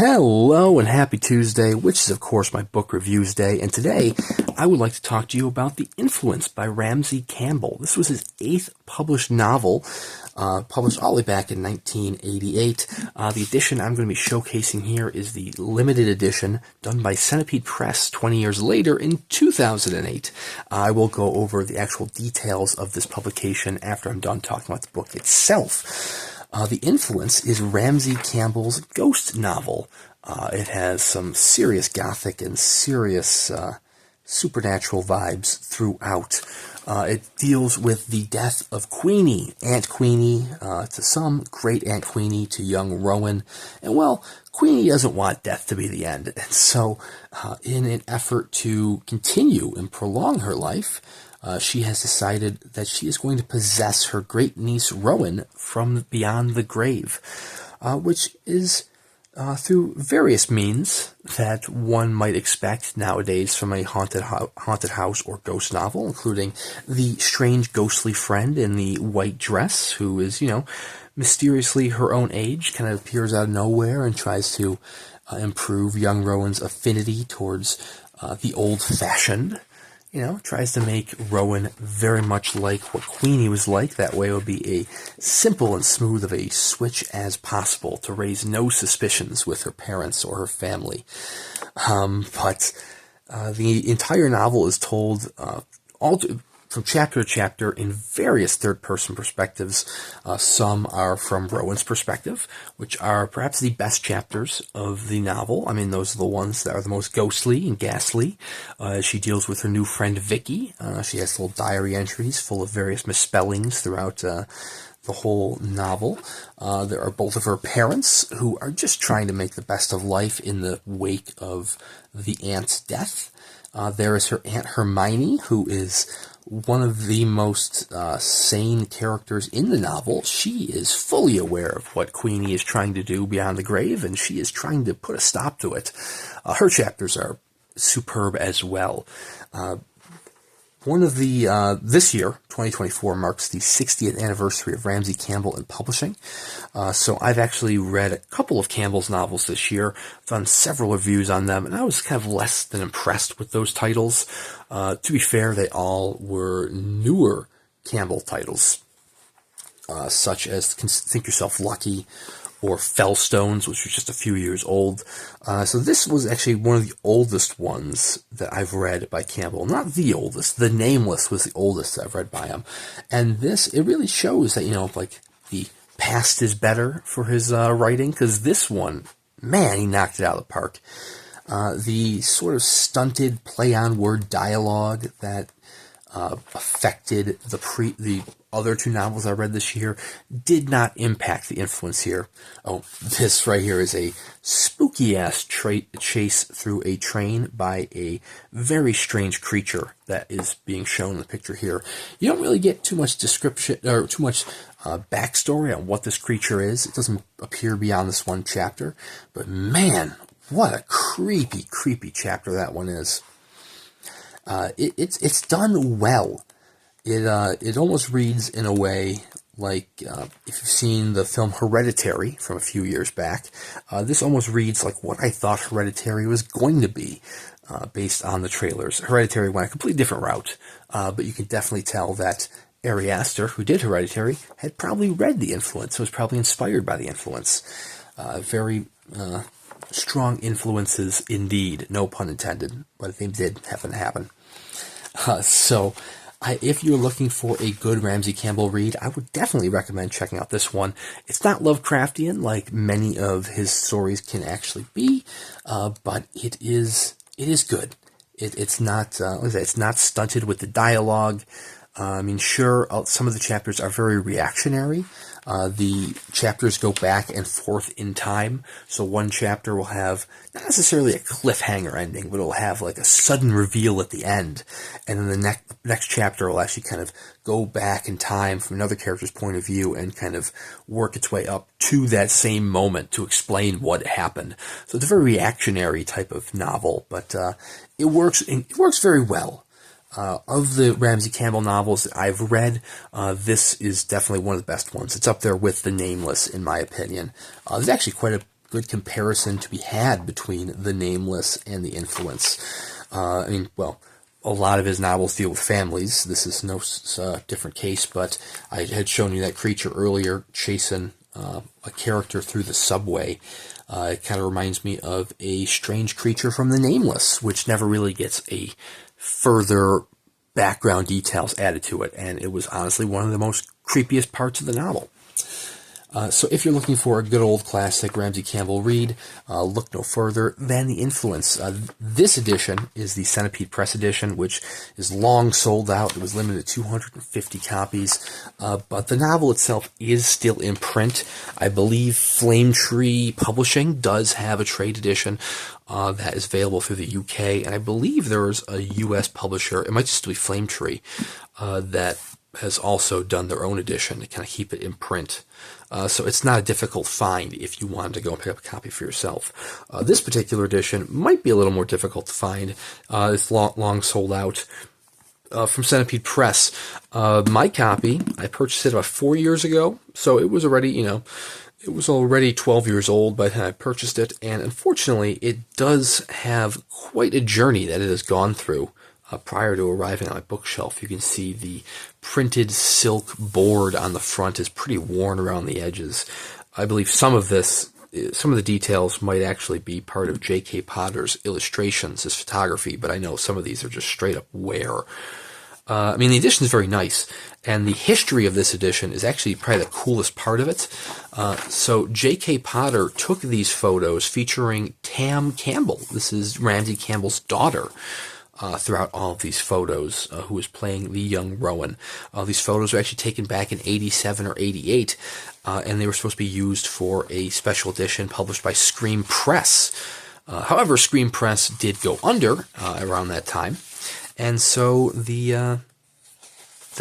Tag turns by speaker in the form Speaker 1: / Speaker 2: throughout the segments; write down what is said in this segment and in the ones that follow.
Speaker 1: Hello and happy Tuesday, which is of course my book reviews day, and today I would like to talk to you about The Influence by Ramsey Campbell. This was his 8th published novel, published all the way back in 1988. The edition I'm going to be showcasing here is the limited edition done by Centipede Press 20 years later in 2008. I will go over the actual details of this publication after I'm done talking about the book itself. The Influence is Ramsey Campbell's ghost novel. It has some serious gothic and serious supernatural vibes throughout. It deals with the death of Queenie, Aunt Queenie, to some, great Aunt Queenie to young Rowan. And well, Queenie doesn't want death to be the end. And so, in an effort to continue and prolong her life, she has decided that she is going to possess her great-niece Rowan from beyond the grave, which is through various means that one might expect nowadays from a haunted house or ghost novel, including the strange ghostly friend in the white dress who is, mysteriously her own age, kind of appears out of nowhere and tries to improve young Rowan's affinity towards the old-fashioned. Tries to make Rowan very much like what Queenie was like. That way it would be a simple and smooth of a switch as possible to raise no suspicions with her parents or her family. But the entire novel is told from chapter to chapter in various third-person perspectives. Some are from Rowan's perspective, which are perhaps the best chapters of the novel. I mean, those are the ones that are the most ghostly and ghastly. She deals with her new friend Vicky. She has little diary entries full of various misspellings throughout the whole novel. There are both of her parents who are just trying to make the best of life in the wake of the aunt's death. There is her Aunt Hermione, who is one of the most sane characters in the novel. She is fully aware of what Queenie is trying to do beyond the grave, and she is trying to put a stop to it. Her chapters are superb as well. This year, 2024, marks the 60th anniversary of Ramsey Campbell in publishing. So I've actually read a couple of Campbell's novels this year. I've done several reviews on them, and I was kind of less than impressed with those titles. To be fair, they all were newer Campbell titles, such as Think Yourself Lucky, or Fellstones, which was just a few years old. So this was actually one of the oldest ones that I've read by Campbell. Not the oldest. The Nameless was the oldest I've read by him. And it really shows that, the past is better for his writing, because this one, man, he knocked it out of the park. The sort of stunted play-on-word dialogue that affected the other two novels I read this year did not impact The Influence here. Oh, this right here is a spooky-ass chase through a train by a very strange creature that is being shown in the picture here. You don't really get too much description or too much backstory on what this creature is. It doesn't appear beyond this one chapter, but man, what a creepy, creepy chapter that one is. It's done well. It almost reads in a way like if you've seen the film Hereditary from a few years back. This almost reads like what I thought Hereditary was going to be based on the trailers. Hereditary went a completely different route, but you can definitely tell that Ari Aster, who did Hereditary, had probably read The Influence, was probably inspired by The Influence. Very strong influences indeed, no pun intended, but they did happen to happen. If you're looking for a good Ramsey Campbell read, I would definitely recommend checking out this one. It's not Lovecraftian like many of his stories can actually be, but it is good. It's not it's not stunted with the dialogue. Sure, some of the chapters are very reactionary. The chapters go back and forth in time. So one chapter will have not necessarily a cliffhanger ending, but it'll have like a sudden reveal at the end. And then the next chapter will actually kind of go back in time from another character's point of view and kind of work its way up to that same moment to explain what happened. So it's a very reactionary type of novel, but it works very well. Of the Ramsey Campbell novels that I've read, this is definitely one of the best ones. It's up there with The Nameless, in my opinion. There's actually quite a good comparison to be had between The Nameless and The Influence. I mean, well, a lot of his novels deal with families. This is no different case, but I had shown you that creature earlier chasing a character through the subway. It kind of reminds me of a strange creature from The Nameless, which never really gets a further background details added to it, and it was honestly one of the most creepiest parts of the novel. So if you're looking for a good old classic Ramsey Campbell read, look no further than The Influence. This edition is the Centipede Press edition, which is long sold out. It was limited to 250 copies, but the novel itself is still in print. I believe Flame Tree Publishing does have a trade edition that is available through the UK, and I believe there is a US publisher, it might just be Flame Tree, that has also done their own edition to kind of keep it in print. So it's not a difficult find if you wanted to go and pick up a copy for yourself. This particular edition might be a little more difficult to find. It's long sold out. From Centipede Press. My copy, I purchased it about 4 years ago, so it was already, it was already 12 years old by the time I purchased it, and unfortunately, it does have quite a journey that it has gone through. Prior to arriving on my bookshelf, you can see the printed silk board on the front is pretty worn around the edges. I believe some of the details might actually be part of J.K. Potter's illustrations, his photography, but I know some of these are just straight up wear. I mean, the edition is very nice, and the history of this edition is actually probably the coolest part of it. So J.K. Potter took these photos featuring Tam Campbell. This is Ramsey Campbell's daughter. Throughout all of these photos, who was playing the young Rowan. These photos were actually taken back in 87 or 88, and they were supposed to be used for a special edition published by Scream Press. However, Scream Press did go under around that time, and so the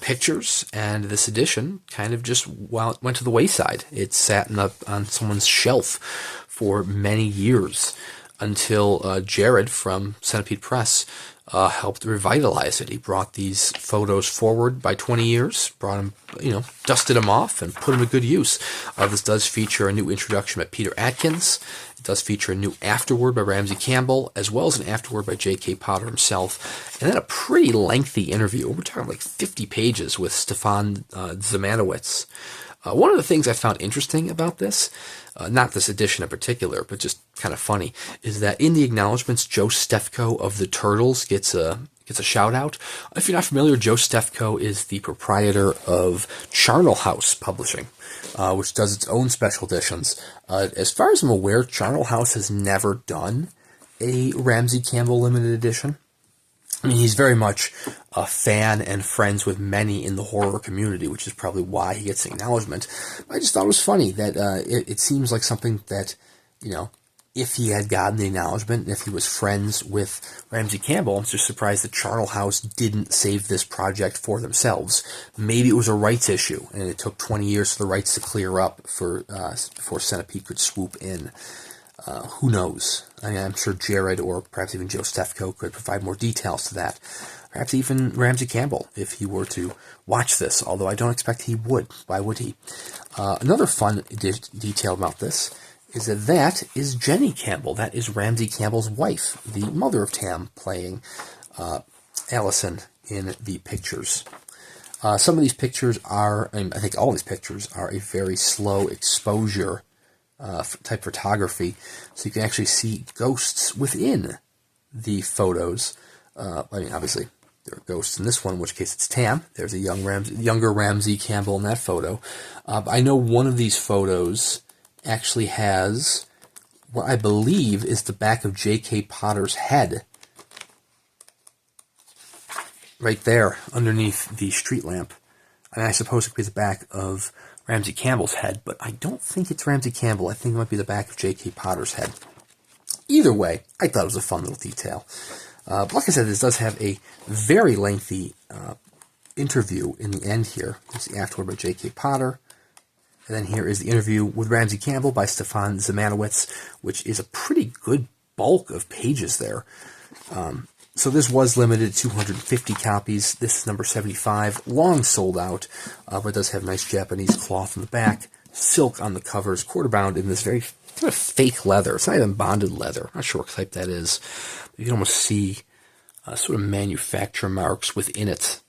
Speaker 1: pictures and this edition kind of just went to the wayside. It sat on someone's shelf for many years until Jared from Centipede Press helped revitalize it. He brought these photos forward by 20 years, brought them, dusted them off and put them to good use. This does feature a new introduction by Peter Atkins. It does feature a new afterword by Ramsey Campbell, as well as an afterword by J.K. Potter himself, and then a pretty lengthy interview. We're talking like 50 pages with Stefan Dziemianowicz. One of the things I found interesting about this, not this edition in particular, but just kind of funny, is that in the acknowledgments, Joe Stefko of the Turtles gets a shout out. If you're not familiar, Joe Stefko is the proprietor of Charnel House Publishing, which does its own special editions. As far as I'm aware, Charnel House has never done a Ramsey Campbell limited edition. I mean, he's very much a fan and friends with many in the horror community, which is probably why he gets the acknowledgement. I just thought it was funny that it seems like something that, if he had gotten the acknowledgement, and if he was friends with Ramsey Campbell, I'm just surprised that Charnel House didn't save this project for themselves. Maybe it was a rights issue, and it took 20 years for the rights to clear up before Centipede could swoop in. Who knows? I mean, I'm sure Jared or perhaps even Joe Stefko could provide more details to that. Perhaps even Ramsey Campbell, if he were to watch this, although I don't expect he would. Why would he? Another fun detail about this is that is Jenny Campbell. That is Ramsey Campbell's wife, the mother of Tam, playing Allison in the pictures. Some of these pictures are, I think all these pictures are a very slow exposure type photography, so you can actually see ghosts within the photos. Obviously, there are ghosts in this one, in which case it's Tam. There's a younger Ramsey Campbell in that photo. I know one of these photos actually has what I believe is the back of J.K. Potter's head right there underneath the street lamp. And I suppose it could be the back of Ramsey Campbell's head, but I don't think it's Ramsey Campbell. I think it might be the back of J.K. Potter's head. Either way, I thought it was a fun little detail. Like I said, this does have a very lengthy interview in the end here. There's the afterword by J.K. Potter. And then here is the interview with Ramsey Campbell by Stefan Dziemianowicz, which is a pretty good bulk of pages there. So this was limited to 250 copies. This is number 75, long sold out, but does have nice Japanese cloth in the back, silk on the covers, quarter bound in this very kind of fake leather. It's not even bonded leather. I'm not sure what type that is. You can almost see sort of manufacturer marks within it.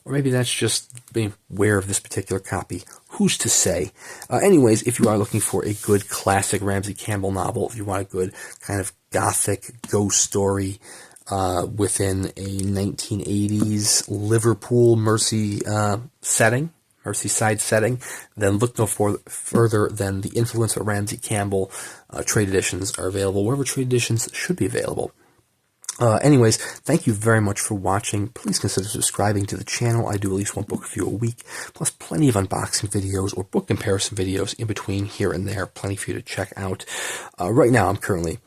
Speaker 1: Or maybe that's just being aware of this particular copy. Who's to say? Anyways, if you are looking for a good classic Ramsey Campbell novel, if you want a good kind of gothic ghost story within a 1980s Liverpool Merseyside setting, then look no further than The Influence of Ramsey Campbell. Trade editions are available wherever trade editions should be available. Anyways, thank you very much for watching. Please consider subscribing to the channel. I do at least one book review a week, plus plenty of unboxing videos or book comparison videos in between here and there. Plenty for you to check out. Right now, I'm currently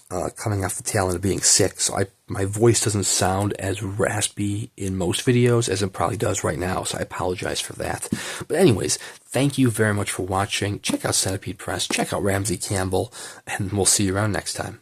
Speaker 1: coming off the tail end of being sick, so my voice doesn't sound as raspy in most videos as it probably does right now, so I apologize for that. But anyways, thank you very much for watching. Check out Centipede Press, check out Ramsey Campbell, and we'll see you around next time.